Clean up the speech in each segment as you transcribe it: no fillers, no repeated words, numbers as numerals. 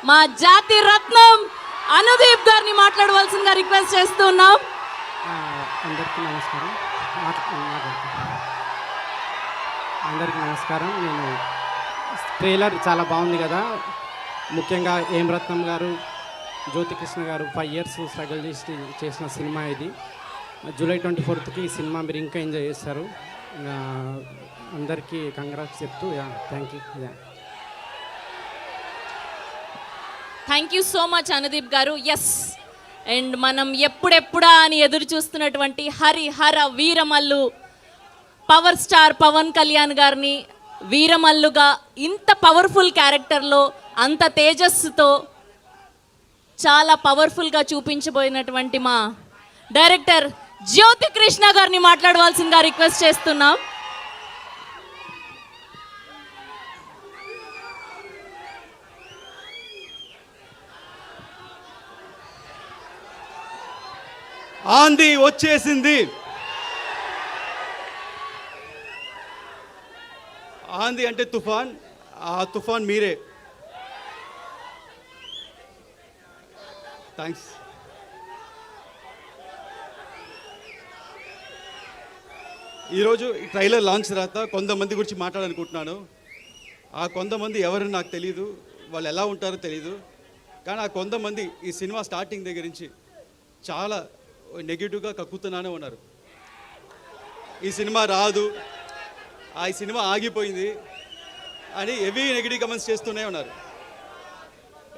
మా జాతి రత్నం అనుదీప్ గారిని మాట్లాడవలసిందిగా రిక్వెస్ట్ చేస్తున్నాం. అందరికీ నమస్కారం. అందరికీ నమస్కారం. నేను ట్రైలర్ చాలా బాగుంది కదా, ముఖ్యంగా ఏం రత్నం గారు, జ్యోతికృష్ణ గారు 5 years స్ట్రగుల్ చేసిన సినిమా ఇది. జూలై 24th ఈ సినిమా మీరు ఇంకా ఎంజాయ్ చేస్తారు. అందరికీ కంగ్రాట్స్ చెప్తూ thank you. Thank you so much Anudeep గారు. ఎస్, అండ్ మనం ఎప్పుడెప్పుడా అని ఎదురు చూస్తున్నటువంటి హరిహర వీరమల్లు పవర్ స్టార్ పవన్ కళ్యాణ్ గారిని వీరమల్లుగా ఇంత పవర్ఫుల్ క్యారెక్టర్లో అంత తేజస్సుతో చాలా పవర్ఫుల్గా చూపించబోయినటువంటి మా డైరెక్టర్ జ్యోతికృష్ణ గారిని మాట్లాడవలసిందిగా రిక్వెస్ట్ చేస్తున్నాం. ఆంధీ వచ్చేసింది. ఆంధీ అంటే తుఫాన్, ఆ తుఫాన్ మీరే. థ్యాంక్స్. ఈరోజు ఈ ట్రైలర్ లాంచ్ తర్వాత కొంతమంది గురించి మాట్లాడాలనుకుంటున్నాను. ఆ కొంతమంది ఎవరు నాకు తెలీదు, వాళ్ళు ఎలా ఉంటారో తెలీదు. కానీ ఆ కొంతమంది ఈ సినిమా స్టార్టింగ్ దగ్గర నుంచి చాలా నెగిటివ్గా కక్కుతున్నానే ఉన్నారు. ఈ సినిమా రాదు, ఈ సినిమా ఆగిపోయింది అని హెవీ నెగిటివ్ కమెంట్స్ చేస్తూనే ఉన్నారు.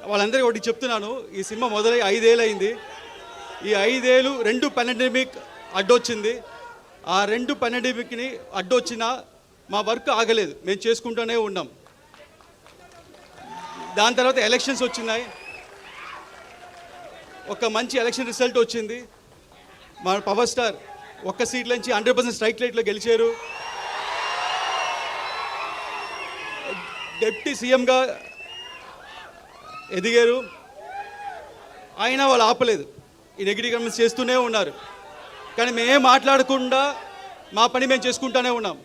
వాళ్ళందరికీ ఒకటి చెప్తున్నాను, ఈ సినిమా మొదలై 5 ఏళ్ళు అయింది. ఈ 5 ఏళ్ళు 2 పాండమిక్ అడ్డొచ్చింది. ఆ 2 పాండమిక్ని అడ్డొచ్చినా మా వర్క్ ఆగలేదు, మేము చేసుకుంటూనే ఉన్నాం. దాని తర్వాత ఎలక్షన్స్ వచ్చినాయి, ఒక మంచి ఎలక్షన్ రిజల్ట్ వచ్చింది. మా పవర్ స్టార్ ఒక్క సీట్ నుంచి 100% స్ట్రైక్ రేట్లో గెలిచారు. డిప్యూటీ సీఎంగా ఎదిగారు. అయినా వాళ్ళు ఆపలేదు, ఈ నెగిటివ్ కమెంట్స్ చేస్తూనే ఉన్నారు. కానీ మేమేం మాట్లాడకుండా మా పని మేము చేసుకుంటూనే ఉన్నాం.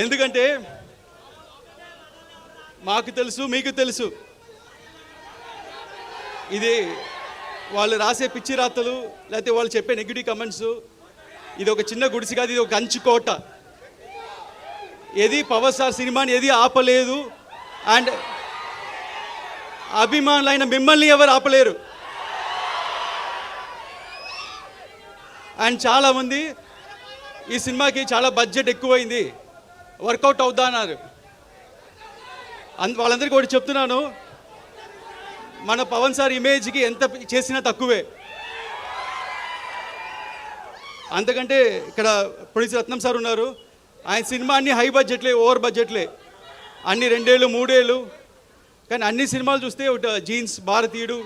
ఎందుకంటే మాకు తెలుసు, మీకు తెలుసు, ఇది వాళ్ళు రాసే పిచ్చి రాతలు లేకపోతే వాళ్ళు చెప్పే నెగిటివ్ కమెంట్స్, ఇది ఒక చిన్న గుడిసి కాదు, ఇది ఒక కంచుకోట. ఏది పవర్ స్టార్ సినిమాని ఏది ఆపలేదు. అండ్ అభిమానులైన మిమ్మల్ని ఎవరు ఆపలేరు. అండ్ చాలామంది ఈ సినిమాకి చాలా బడ్జెట్ ఎక్కువైంది, వర్కౌట్ అవుద్దా అన్నారు. వాళ్ళందరికీ ఒకటి చెప్తున్నాను, మన పవన్ సార్ ఇమేజ్కి ఎంత చేసినా తక్కువే. అంతకంటే ఇక్కడ ప్రొడ్యూసర్ రత్నం సార్ ఉన్నారు, ఆయన సినిమా అన్ని హై బడ్జెట్లే, ఓవర్ బడ్జెట్లే, అన్ని 2 ఏళ్ళు 3 ఏళ్ళు. కానీ అన్ని సినిమాలు చూస్తే జీన్స్, భారతీయుడు,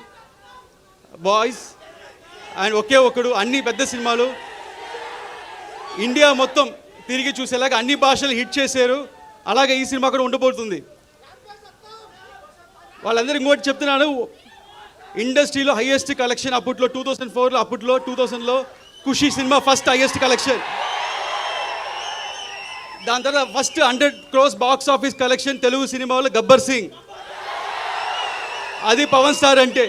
బాయ్స్ అండ్ ఒకే ఒకడు, అన్ని పెద్ద సినిమాలు ఇండియా మొత్తం తిరిగి చూసేలాగా అన్ని భాషలు హిట్ చేశారు. అలాగే ఈ సినిమా కూడా ఉండబోతుంది. వాళ్ళందరూ ఇంకోటి చెప్తున్నాను, ఇండస్ట్రీలో హైయెస్ట్ కలెక్షన్ అప్పట్లో 2004లో, అప్పట్లో 2000లో ఖుషి సినిమా ఫస్ట్ హైయెస్ట్ కలెక్షన్. దాని తర్వాత first 100 crores box office collection Telugu సినిమాలో గబ్బర్ సింగ్. అది పవన్ స్టార్ అంటే.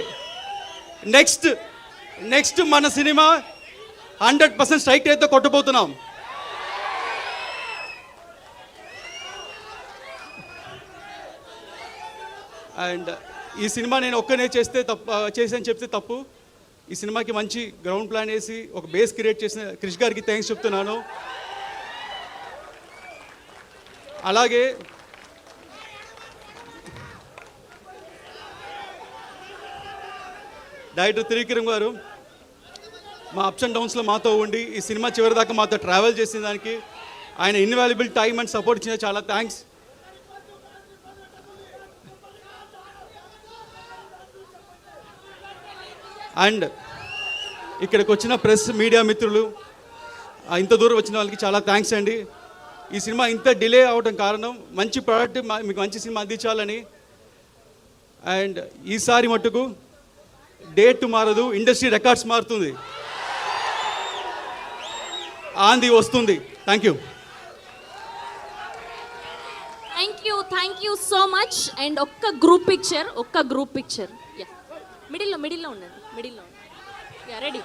నెక్స్ట్ మన సినిమా 100% స్ట్రైక్ రేట్తో కొట్టబోతున్నాం. అండ్ ఈ సినిమా నేను ఒక్కనే చేసాను చెప్తే తప్పు. ఈ సినిమాకి మంచి గ్రౌండ్ ప్లాన్ వేసి ఒక బేస్ క్రియేట్ చేసిన క్రిష్ గారికి థ్యాంక్స్ చెప్తున్నాను. అలాగే డైరెక్టర్ త్రివిక్రమ్ గారు మా అప్స్ అండ్ డౌన్స్లో మాతో ఉండి ఈ సినిమా చివరి దాకా మాతో ట్రావెల్ చేసిన దానికి ఆయన ఇన్వాల్యుబుల్ టైం అండ్ సపోర్ట్ ఇచ్చిన చాలా థ్యాంక్స్. అండ్ ఇక్కడికి వచ్చిన ప్రెస్ మీడియా మిత్రులు, ఇంత దూరం వచ్చిన వాళ్ళకి చాలా థ్యాంక్స్ అండి. ఈ సినిమా ఇంత డిలే అవడం కారణం మంచి ప్రోడక్ట్ మీకు మంచి సినిమా అందించాలని. అండ్ ఈసారి మట్టుకు డేట్ మారదు, ఇండస్ట్రీ రికార్డ్స్ మారుతుంది, ఆంది వస్తుంది. Thank you. Thank you so much. And ఒక్క గ్రూప్ పిక్చర్ యా మిడిల్లో ఉండండి, యా రెడీ.